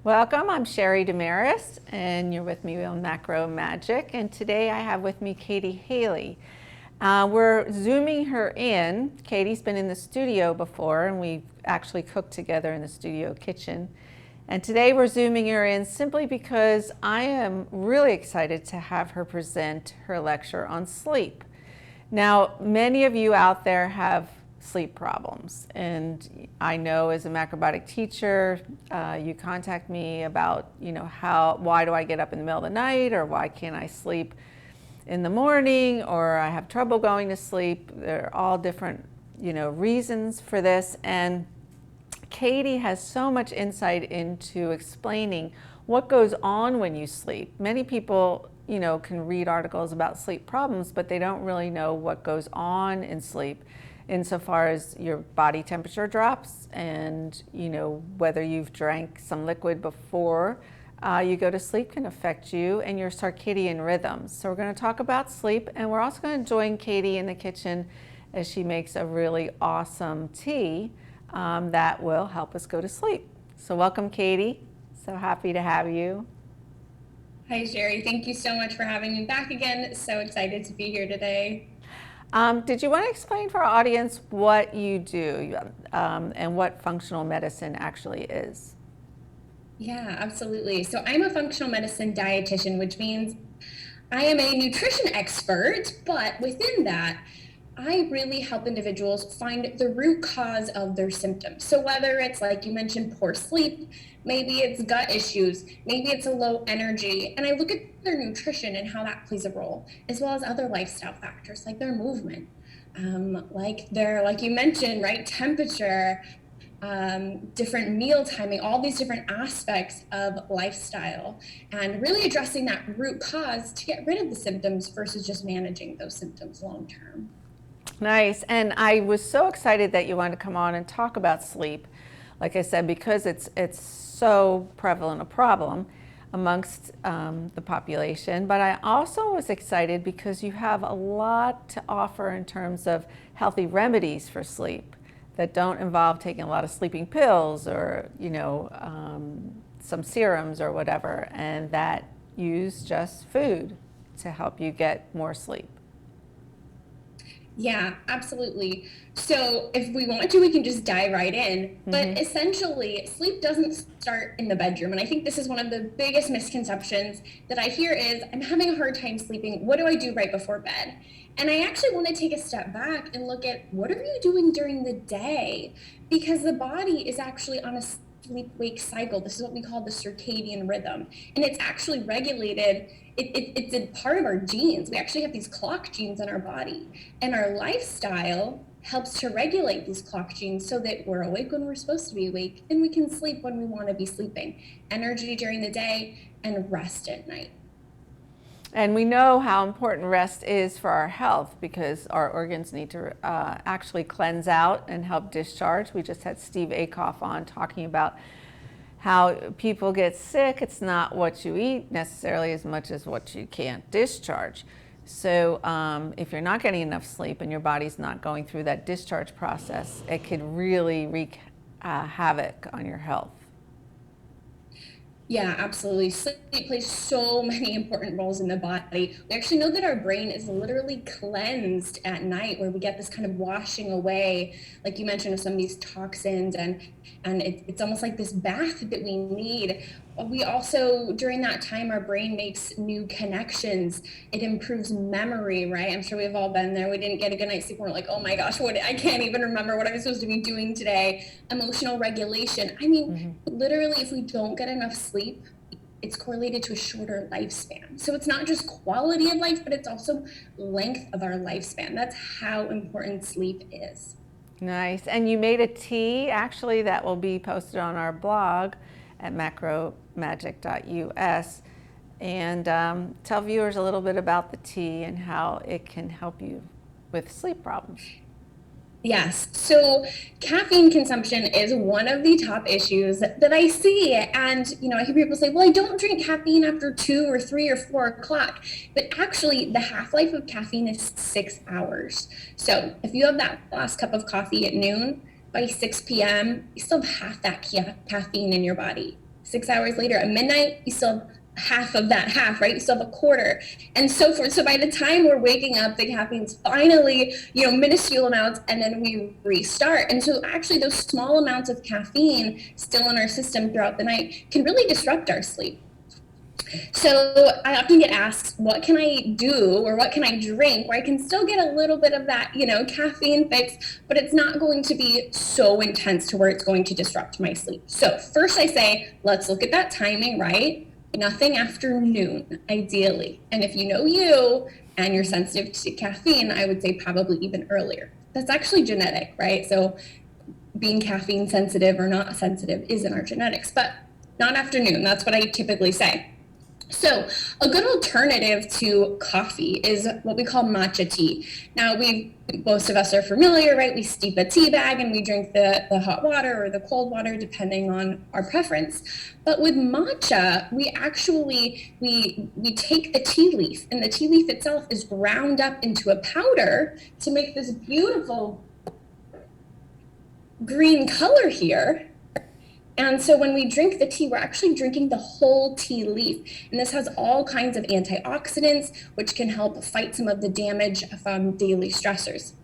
Welcome, I'm Sherry Damaris, and you're with me on Macro Magic. And today I have with me Kaytee Hadley. We're zooming her in. Katie's been in the studio before, and we've actually cooked together in the studio kitchen. And today we're zooming her in simply because I am really excited to have her present her lecture on sleep. Now, many of you out there have sleep problems, and I know as a macrobiotic teacher, you contact me about, why do I get up in the middle of the night, or why can't I sleep in the morning, or I have trouble going to sleep. There are all different, reasons for this, and Kaytee has so much insight into explaining what goes on when you sleep. Many people, can read articles about sleep problems, but they don't really know what goes on in sleep insofar as your body temperature drops and, whether you've drank some liquid before you go to sleep can affect you and your circadian rhythms. So we're going to talk about sleep, and we're also going to join Kaytee in the kitchen as she makes a really awesome tea that will help us go to sleep. So welcome, Kaytee. So happy to have you. Hi, Sherry. Thank you so much for having me back again. So excited to be here today. Did you want to explain for our audience what you do and what functional medicine actually is? Yeah, absolutely. So I'm a functional medicine dietitian, which means I am a nutrition expert, but within that, I really help individuals find the root cause of their symptoms. So whether it's like you mentioned, poor sleep, maybe it's gut issues, maybe it's a low energy, and I look at their nutrition and how that plays a role, as well as other lifestyle factors like their movement, like you mentioned, right, temperature, different meal timing, all these different aspects of lifestyle, and really addressing that root cause to get rid of the symptoms versus just managing those symptoms long term. Nice. And I was so excited that you wanted to come on and talk about sleep. Like I said, because it's so prevalent a problem amongst the population. But I also was excited because you have a lot to offer in terms of healthy remedies for sleep that don't involve taking a lot of sleeping pills or, some serums or whatever, and that use just food to help you get more sleep. Yeah, absolutely. So if we want to, we can just dive right in. But essentially, sleep doesn't start in the bedroom. And I think this is one of the biggest misconceptions that I hear is, I'm having a hard time sleeping. What do I do right before bed? And I actually want to take a step back and look at, what are you doing during the day? Because the body is actually on a sleep-wake cycle. This is what we call the circadian rhythm. And it's actually regulated. It's a part of our genes. We actually have these clock genes in our body. And our lifestyle helps to regulate these clock genes so that we're awake when we're supposed to be awake, and we can sleep when we want to be sleeping. Energy during the day and rest at night. And we know how important rest is for our health because our organs need to actually cleanse out and help discharge. We just had Steve Akoff on talking about how people get sick. It's not what you eat necessarily as much as what you can't discharge. So if you're not getting enough sleep and your body's not going through that discharge process, it could really wreak havoc on your health. Yeah, absolutely. Sleep plays so many important roles in the body. We actually know that our brain is literally cleansed at night, where we get this kind of washing away, like you mentioned, of some of these toxins, and it's almost like this bath that we need. We also, during that time, our brain makes new connections. It improves memory, right? I'm sure we've all been there. We didn't get a good night's sleep. We're like, oh my gosh, I can't even remember what I was supposed to be doing today. Emotional regulation. I mean, literally, if we don't get enough sleep, it's correlated to a shorter lifespan. So it's not just quality of life, but it's also length of our lifespan. That's how important sleep is. Nice. And you made a tea actually that will be posted on our blog at macromagic.us, and tell viewers a little bit about the tea and how it can help you with sleep problems. Yes. So caffeine consumption is one of the top issues that I see. And, I hear people say, well, I don't drink caffeine after 2 or 3 or 4 o'clock. But actually, the half-life of caffeine is 6 hours. So if you have that last cup of coffee at noon, by 6 p.m., you still have half that caffeine in your body. 6 hours later at midnight, you still have half of that half, right? You still have a quarter, and so forth. So by the time we're waking up, the caffeine's finally, minuscule amounts, and then we restart. And so actually those small amounts of caffeine still in our system throughout the night can really disrupt our sleep. So I often get asked, what can I do or what can I drink where I can still get a little bit of that, caffeine fix, but it's not going to be so intense to where it's going to disrupt my sleep. So first I say, let's look at that timing, right? Nothing after noon, ideally. And if you know you and you're sensitive to caffeine, I would say probably even earlier. That's actually genetic, right? So being caffeine sensitive or not sensitive is in our genetics, but not afternoon. That's what I typically say. So a good alternative to coffee is what we call matcha tea. Now, most of us are familiar, right? We steep a tea bag and we drink the hot water or the cold water, depending on our preference. But with matcha, we actually, we take the tea leaf, and the tea leaf itself is ground up into a powder to make this beautiful green color here. And so when we drink the tea, we're actually drinking the whole tea leaf. And this has all kinds of antioxidants, which can help fight some of the damage from daily stressors.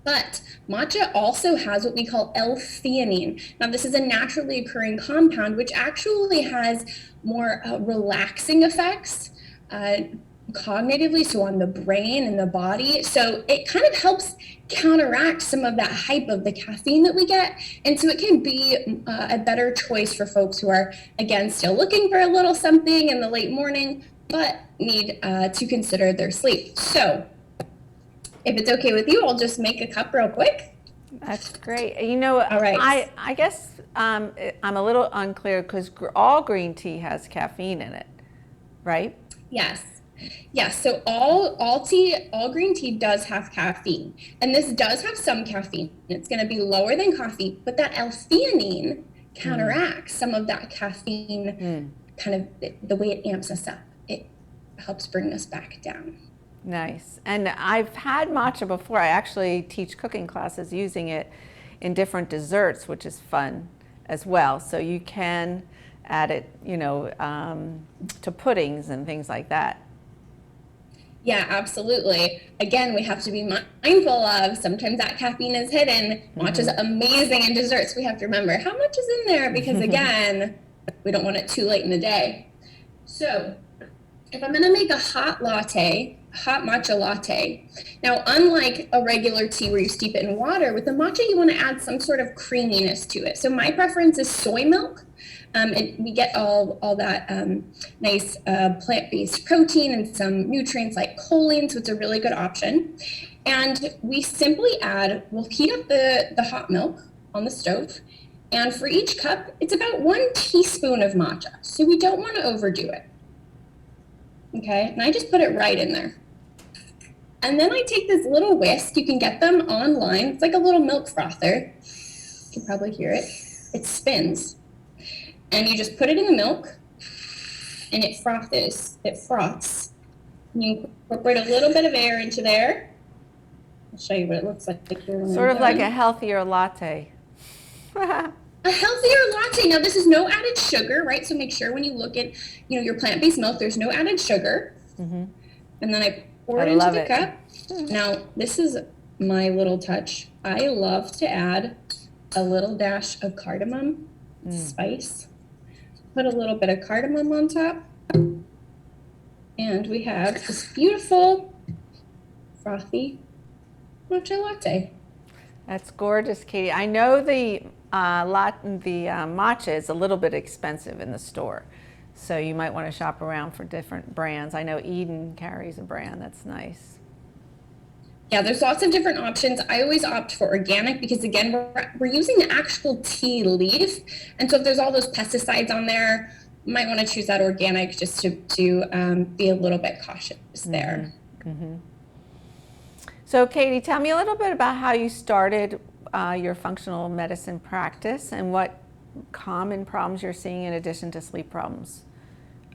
But matcha also has what we call L-theanine. Now, this is a naturally occurring compound, which actually has more relaxing effects cognitively, so on the brain and the body. So it kind of helps counteract some of that hype of the caffeine that we get. And so it can be a better choice for folks who are, again, still looking for a little something in the late morning, but need to consider their sleep. So if it's okay with you, I'll just make a cup real quick. That's great. All right. I guess I'm a little unclear because all green tea has caffeine in it, right? Yes. Yes, so all green tea does have caffeine, and this does have some caffeine. It's going to be lower than coffee, but that L-theanine counteracts some of that caffeine, kind of the way it amps us up. It helps bring us back down. Nice. And I've had matcha before. I actually teach cooking classes using it in different desserts, which is fun as well. So you can add it, to puddings and things like that. Yeah, absolutely. Again, we have to be mindful of sometimes that caffeine is hidden. Matcha is amazing in desserts. We have to remember how much is in there because, again, we don't want it too late in the day. So if I'm going to make a hot matcha latte, now unlike a regular tea where you steep it in water, with the matcha you want to add some sort of creaminess to it. So my preference is soy milk. And we get all that nice plant-based protein and some nutrients like choline, so it's a really good option. And we simply we'll heat up the hot milk on the stove, and for each cup, it's about 1 teaspoon of matcha. So we don't want to overdo it. Okay, and I just put it right in there. And then I take this little whisk. You can get them online. It's like a little milk frother. You can probably hear it. It spins. And you just put it in the milk, and it froths. And you incorporate a little bit of air into there. I'll show you what it looks like. Sort of like a healthier latte. A healthier latte. Now, this is no added sugar, right? So make sure when you look at, your plant-based milk, there's no added sugar. And then I pour it into the cup. Now, this is my little touch. I love to add a little dash of cardamom spice. Put a little bit of cardamom on top, and we have this beautiful frothy matcha latte. That's gorgeous, Kaytee. I know the matcha is a little bit expensive in the store, so you might want to shop around for different brands. I know Eden carries a brand that's nice. Yeah, there's lots of different options. I always opt for organic because, again, we're using the actual tea leaf. And so if there's all those pesticides on there, you might want to choose that organic just to be a little bit cautious there. So, Kaytee, tell me a little bit about how you started your functional medicine practice and what common problems you're seeing in addition to sleep problems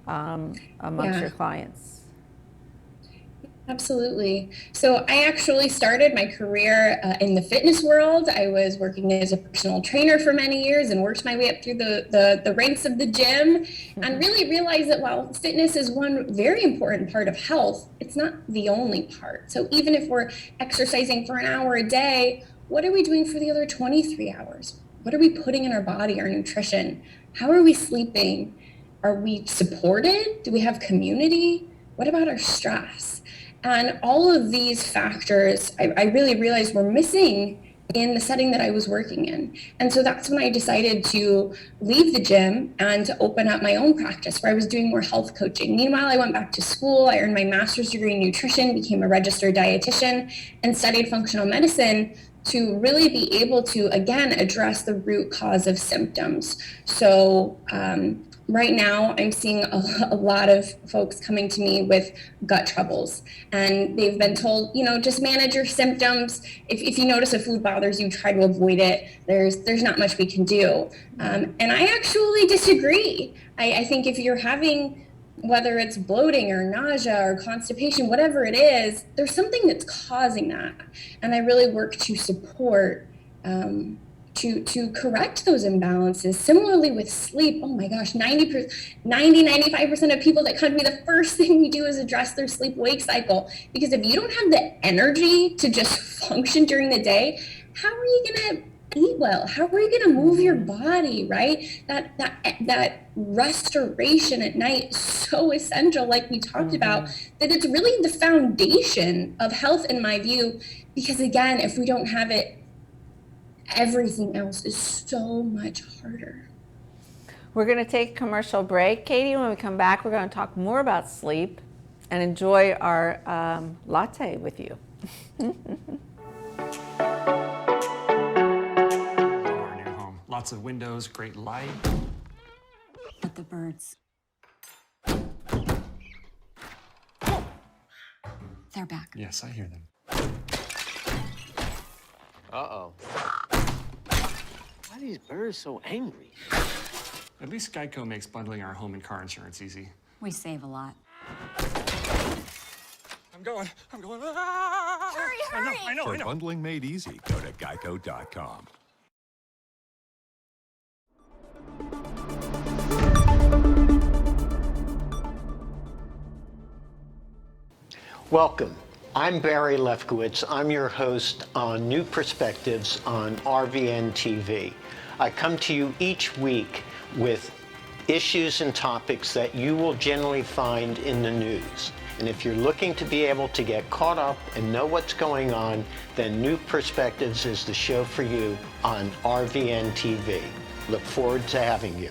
amongst your clients. Absolutely. So I actually started my career in the fitness world. I was working as a personal trainer for many years and worked my way up through the ranks of the gym and really realized that while fitness is one very important part of health, it's not the only part. So even if we're exercising for an hour a day, what are we doing for the other 23 hours? What are we putting in our body, our nutrition? How are we sleeping? Are we supported? Do we have community? What about our stress? And all of these factors, I really realized were missing in the setting that I was working in. And so that's when I decided to leave the gym and to open up my own practice where I was doing more health coaching. Meanwhile, I went back to school, I earned my master's degree in nutrition, became a registered dietitian, and studied functional medicine to really be able to, again, address the root cause of symptoms. So right now I'm seeing a lot of folks coming to me with gut troubles, and they've been told, just manage your symptoms. If you notice a food bothers you, try to avoid it. There's not much we can do. And I actually disagree. I think if you're having, whether it's bloating or nausea or constipation, whatever it is, there's something that's causing that. And I really work to support to correct those imbalances. Similarly with sleep, oh my gosh, 95% of people that come to me, the first thing we do is address their sleep-wake cycle. Because if you don't have the energy to just function during the day, how are you going to eat well? How are you going to move your body, right? That restoration at night is so essential, like we talked about, that it's really the foundation of health in my view. Because again, if we don't have it, everything else is so much harder. We're going to take a commercial break. Kaytee, when we come back, we're going to talk more about sleep and enjoy our latte with you. Our new home. Lots of windows, great light. But the birds. They're back. Yes, I hear them. Uh-oh. Why are these birds so angry? At least Geico makes bundling our home and car insurance easy. We save a lot. I'm going. Ah! Hurry! I know. For bundling made easy, go to geico.com. Welcome. I'm Barry Lefkowitz. I'm your host on New Perspectives on RVN TV. I come to you each week with issues and topics that you will generally find in the news. And if you're looking to be able to get caught up and know what's going on, then New Perspectives is the show for you on RVN TV. Look forward to having you.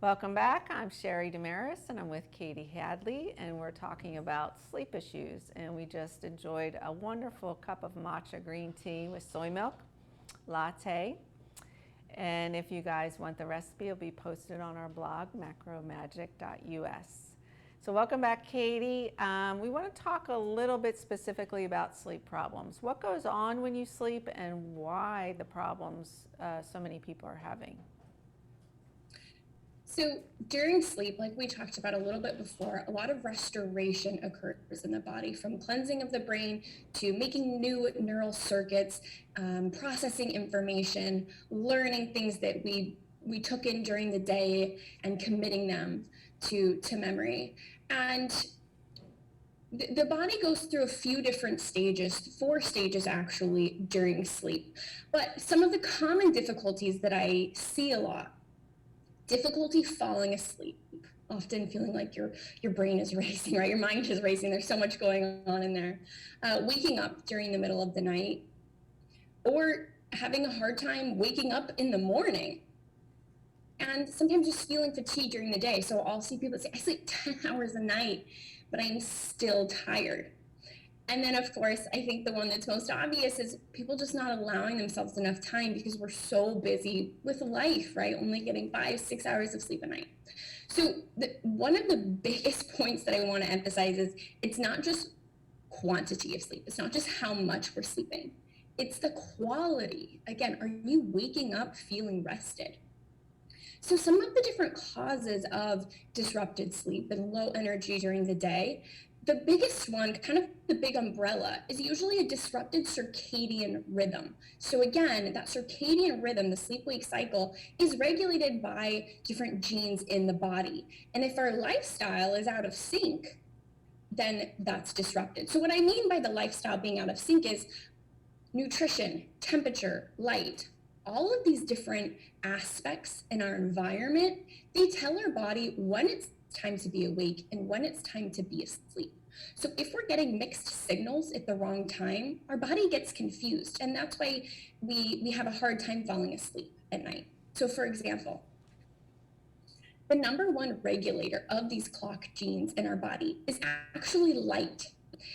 Welcome back. I'm Sherry Damaris, and I'm with Kaytee Hadley, and we're talking about sleep issues. And we just enjoyed a wonderful cup of matcha green tea with soy milk, latte. And if you guys want the recipe, it'll be posted on our blog, macromagic.us. So welcome back, Kaytee. We want to talk a little bit specifically about sleep problems. What goes on when you sleep, and why the problems so many people are having? So during sleep, like we talked about a little bit before, a lot of restoration occurs in the body, from cleansing of the brain to making new neural circuits, processing information, learning things that we took in during the day and committing them to memory. And the body goes through a few different stages, 4 stages actually, during sleep. But some of the common difficulties that I see a lot: difficulty falling asleep, often feeling like your brain is racing, right? Your mind is racing. There's so much going on in there. Waking up during the middle of the night, or having a hard time waking up in the morning. And sometimes just feeling fatigued during the day. So I'll see people say, I sleep 10 hours a night, but I'm still tired. And then, of course, I think the one that's most obvious is people just not allowing themselves enough time because we're so busy with life, right? Only getting 5-6 hours of sleep a night. So one of the biggest points that I want to emphasize is it's not just quantity of sleep. It's not just how much we're sleeping. It's the quality. Again, are you waking up feeling rested? So some of the different causes of disrupted sleep and low energy during the day, the biggest one, kind of the big umbrella, is usually a disrupted circadian rhythm. So again, that circadian rhythm, the sleep-wake cycle, is regulated by different genes in the body. And if our lifestyle is out of sync, then that's disrupted. So what I mean by the lifestyle being out of sync is nutrition, temperature, light, all of these different aspects in our environment, they tell our body when it's time to be awake and when it's time to be asleep. So if we're getting mixed signals at the wrong time, our body gets confused. And that's why we have a hard time falling asleep at night. So for example, the number one regulator of these clock genes in our body is actually light.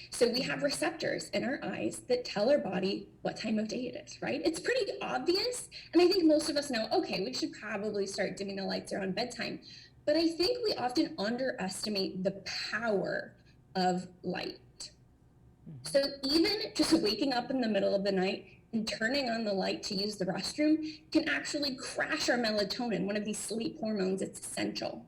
So we have receptors in our eyes that tell our body what time of day it is, right? It's pretty obvious. And I think most of us know, okay, we should probably start dimming the lights around bedtime. But I think we often underestimate the power of light. So even just waking up in the middle of the night and turning on the light to use the restroom can actually crash our melatonin, one of these sleep hormones. It's essential.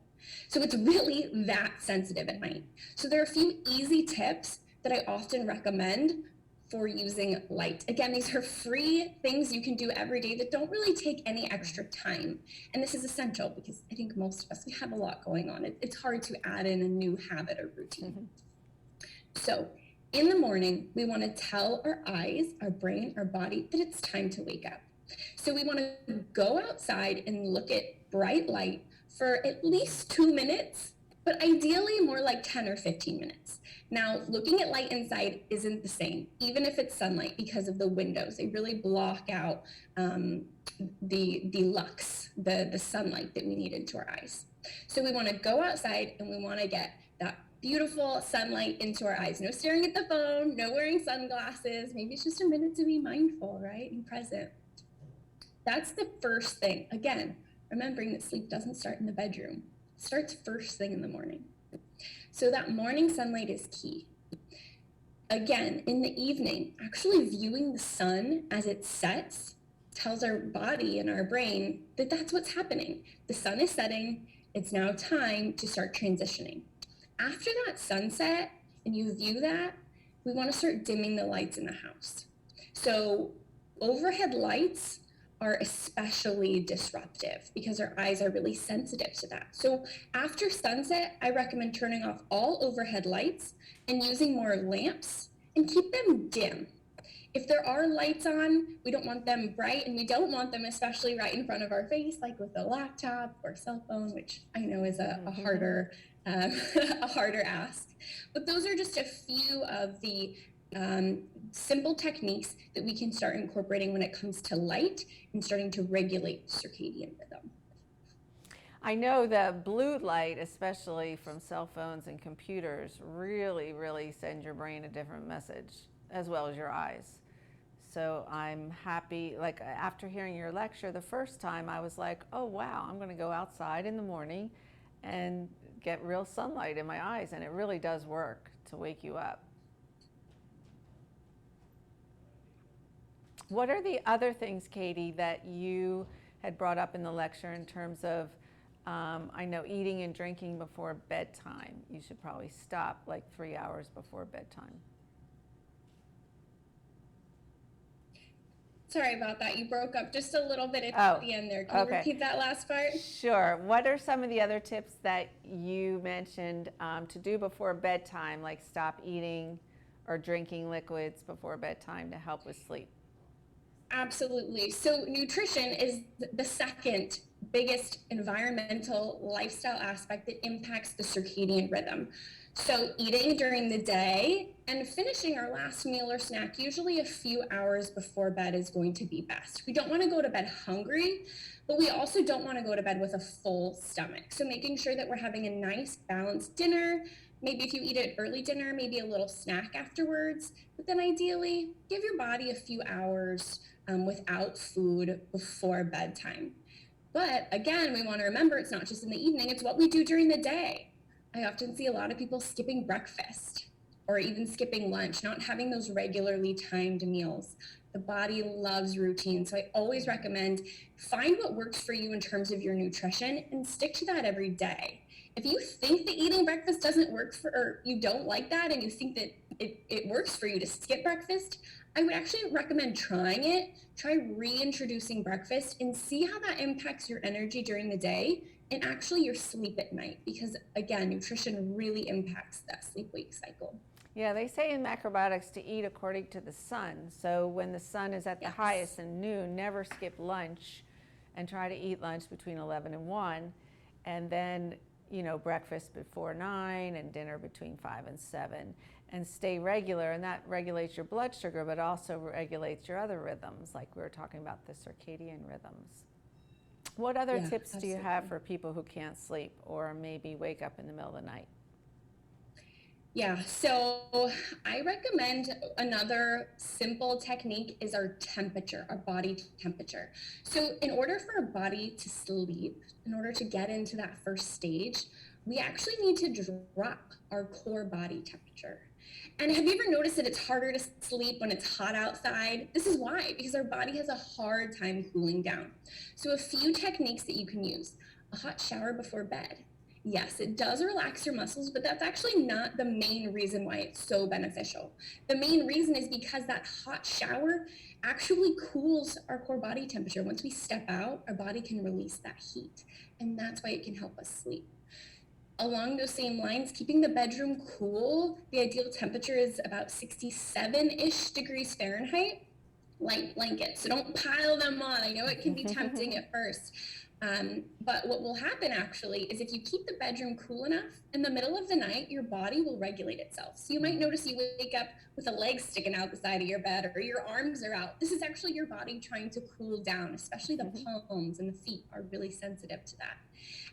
So it's really that sensitive at night. So there are a few easy tips that I often recommend for using light. Again, these are free things you can do every day that don't really take any extra time. And this is essential because I think most of us, we have a lot going on. It's hard to add in a new habit or routine. So in the morning, we want to tell our eyes, our brain, our body that it's time to wake up. So we want to go outside and look at bright light for at least 2 minutes, but ideally more like 10 or 15 minutes. Now, looking at light inside isn't the same, even if it's sunlight, because of the windows. They really block out the lux, the sunlight that we need into our eyes. So we want to go outside and we want to get that beautiful sunlight into our eyes. No staring at the phone, no wearing sunglasses. Maybe it's just a minute to be mindful, right, and present. That's the first thing. Again, remembering that sleep doesn't start in the bedroom. It starts first thing in the morning. So that morning sunlight is key. Again, in the evening, actually viewing the sun as it sets tells our body and our brain that that's what's happening. The sun is setting. It's now time to start transitioning. After that sunset, and you view that, we want to start dimming the lights in the house. So overhead lights are especially disruptive because our eyes are really sensitive to that. So after sunset, I recommend turning off all overhead lights and using more lamps and keep them dim. If there are lights on, we don't want them bright, and we don't want them especially right in front of our face, like with a laptop or cell phone, which I know is a harder ask. But those are just a few of the simple techniques that we can start incorporating when it comes to light and starting to regulate circadian rhythm. I know that blue light, especially from cell phones and computers, really send your brain a different message, as well as your eyes. So I'm happy, like after hearing your lecture the first time, I was like, oh wow, I'm gonna go outside in the morning and get real sunlight in my eyes, and it really does work to wake you up. What are the other things, Kaytee, that you had brought up in the lecture in terms of, I know eating and drinking before bedtime, you should probably stop like 3 hours before bedtime. Sorry about that. You broke up just a little bit at the end there. Can you repeat that last part? Sure. What are some of the other tips that you mentioned to do before bedtime, like stop eating or drinking liquids before bedtime to help with sleep? Absolutely. So nutrition is the second biggest environmental lifestyle aspect that impacts the circadian rhythm. So eating during the day and finishing our last meal or snack usually a few hours before bed is going to be best. We don't want to go to bed hungry, but we also don't want to go to bed with a full stomach. So making sure that we're having a nice balanced dinner. Maybe if you eat an early dinner, maybe a little snack afterwards, but then ideally give your body a few hours without food before bedtime. But again, we want to remember it's not just in the evening, it's what we do during the day. I often see a lot of people skipping breakfast. or even skipping lunch, not having those regularly timed meals. The body loves routine. So I always recommend find what works for you in terms of your nutrition and stick to that every day. If you think that eating breakfast doesn't work for, or you don't like that and you think that it works for you to skip breakfast, I would actually recommend trying it. Try reintroducing breakfast and see how that impacts your energy during the day and actually your sleep at night, because again, nutrition really impacts that sleep-wake cycle. Yeah, they say in macrobiotics to eat according to the sun. So when the sun is at the highest in noon, never skip lunch and try to eat lunch between 11 and 1. And then, breakfast before 9 and dinner between 5 and 7. And stay regular. And that regulates your blood sugar, but also regulates your other rhythms, like we were talking about the circadian rhythms. What other tips do you have for people who can't sleep or maybe wake up in the middle of the night? Yeah, so I recommend another simple technique is our temperature, our body temperature. So in order for our body to sleep, in order to get into that first stage, we actually need to drop our core body temperature. And have you ever noticed that it's harder to sleep when it's hot outside? This is why, because our body has a hard time cooling down. So a few techniques that you can use: a hot shower before bed. Yes, it does relax your muscles, but that's actually not the main reason why it's so beneficial. The main reason is because that hot shower actually cools our core body temperature. Once we step out, our body can release that heat, and that's why it can help us sleep. Along those same lines, keeping the bedroom cool, the ideal temperature is about 67-ish degrees Fahrenheit. Light blankets, so don't pile them on. I know it can be tempting at first. But what will happen actually is if you keep the bedroom cool enough, in the middle of the night, your body will regulate itself. So you might notice you wake up with a leg sticking out the side of your bed or your arms are out. This is actually your body trying to cool down, especially the palms and the feet are really sensitive to that.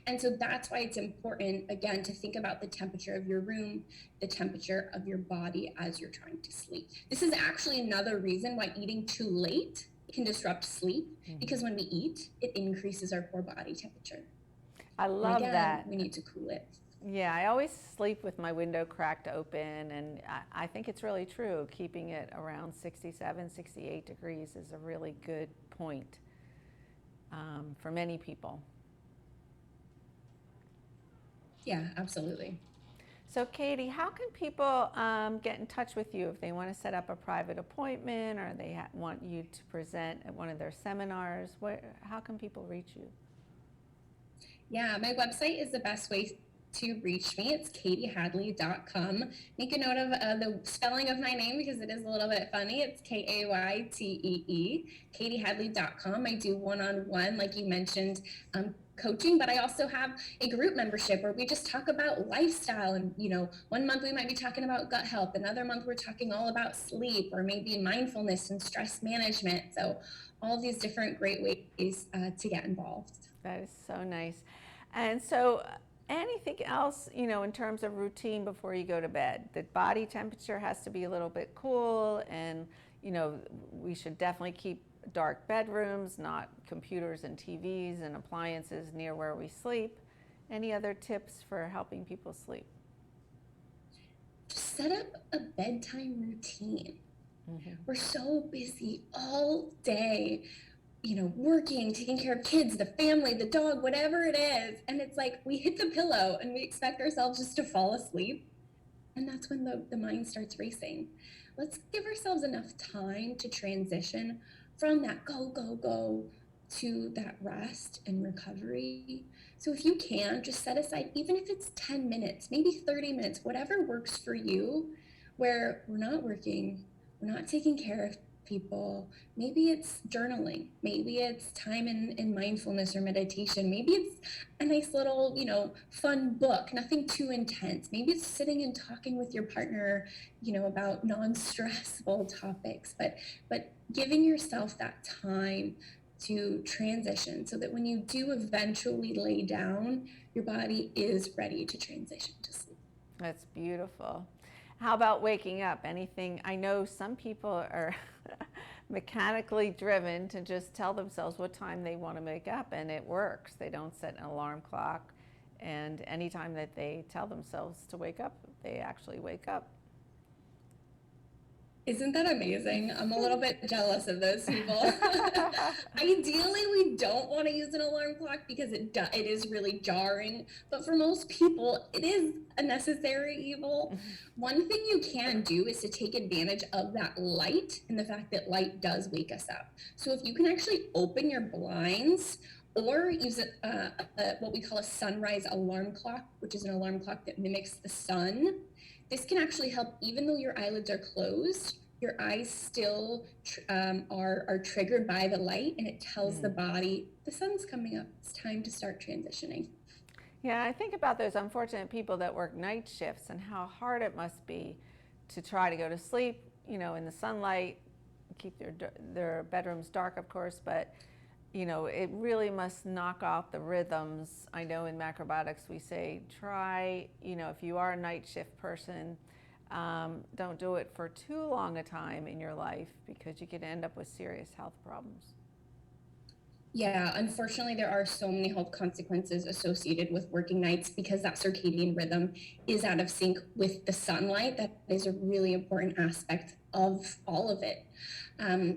And so that's why it's important, again, to think about the temperature of your room, the temperature of your body as you're trying to sleep. This is actually another reason why eating too late can disrupt sleep, because when we eat, it increases our core body temperature. I love that. We need to cool it. Yeah, I always sleep with my window cracked open, and I think it's really true. Keeping it around 67, 68 degrees is a really good point for many people. Yeah, absolutely. So Kaytee, how can people get in touch with you if they want to set up a private appointment or they want you to present at one of their seminars? How can people reach you? Yeah, my website is the best way to reach me. It's KayteeHadley.com. Make a note of the spelling of my name because it is a little bit funny. It's Kaytee, KayteeHadley.com. I do one-on-one, like you mentioned, coaching, but I also have a group membership where we just talk about lifestyle. And, 1 month we might be talking about gut health. Another month we're talking all about sleep or maybe mindfulness and stress management. So all these different great ways to get involved. That is so nice. And so anything else, in terms of routine before you go to bed? The body temperature has to be a little bit cool, and, we should definitely keep dark bedrooms, not computers and TVs and appliances near where we sleep. Any other tips for helping people sleep? Set up a bedtime routine. We're so busy all day, working, taking care of kids, the family, the dog, whatever it is. And it's like we hit the pillow and we expect ourselves just to fall asleep. And that's when the mind starts racing. Let's give ourselves enough time to transition from that go, go, go to that rest and recovery. So if you can, just set aside, even if it's 10 minutes, maybe 30 minutes, whatever works for you, where we're not working, we're not taking care of people. Maybe it's journaling. Maybe it's time in mindfulness or meditation. Maybe it's a nice little, fun book, nothing too intense. Maybe it's sitting and talking with your partner, about non-stressful topics, but giving yourself that time to transition so that when you do eventually lay down, your body is ready to transition to sleep. That's beautiful. How about waking up? Anything? I know some people are mechanically driven to just tell themselves what time they want to wake up, and it works. They don't set an alarm clock, and anytime that they tell themselves to wake up, they actually wake up. Isn't that amazing? I'm a little bit jealous of those people. Ideally, we don't want to use an alarm clock because it is really jarring. But for most people, it is a necessary evil. One thing you can do is to take advantage of that light and the fact that light does wake us up. So if you can actually open your blinds or use what we call a sunrise alarm clock, which is an alarm clock that mimics the sun. This can actually help, even though your eyelids are closed, your eyes still are triggered by the light, and it tells the body the sun's coming up. It's time to start transitioning. Yeah, I think about those unfortunate people that work night shifts and how hard it must be to try to go to sleep, in the sunlight, keep their bedrooms dark, of course, but it really must knock off the rhythms. I know in macrobiotics we say try, if you are a night shift person, don't do it for too long a time in your life because you could end up with serious health problems. Yeah, unfortunately, there are so many health consequences associated with working nights because that circadian rhythm is out of sync with the sunlight. That is a really important aspect of all of it.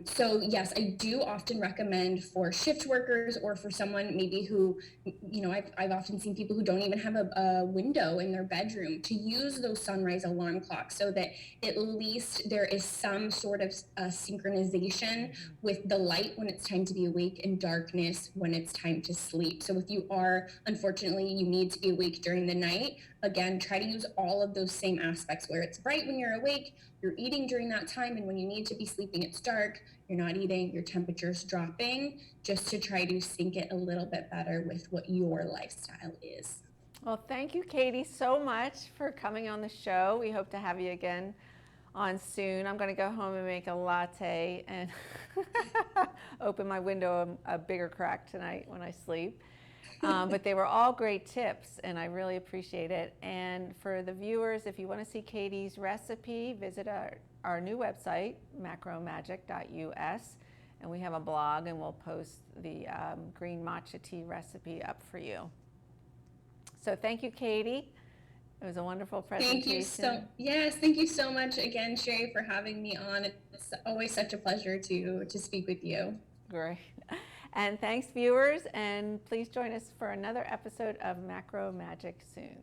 So yes, I do often recommend for shift workers or for someone maybe who, I've often seen people who don't even have a window in their bedroom to use those sunrise alarm clocks so that at least there is some sort of synchronization with the light when it's time to be awake and darkness when it's time to sleep. So if you are, unfortunately, you need to be awake during the night, again, try to use all of those same aspects where it's bright when you're awake, you're eating during that time, and when you need to be sleeping, it's dark, you're not eating, your temperature's dropping, just to try to sync it a little bit better with what your lifestyle is. Well, thank you, Kaytee, so much for coming on the show. We hope to have you again on soon. I'm going to go home and make a latte and open my window a bigger crack tonight when I sleep. But they were all great tips, and I really appreciate it. And for the viewers, if you want to see Kaytee's recipe, visit our new website, macromagic.us, and we have a blog, and we'll post the green matcha tea recipe up for you. So thank you, Kaytee. It was a wonderful presentation. Thank you so much again, Sherry, for having me on. It's always such a pleasure to speak with you. Great. And thanks, viewers, and please join us for another episode of Macro Magic soon.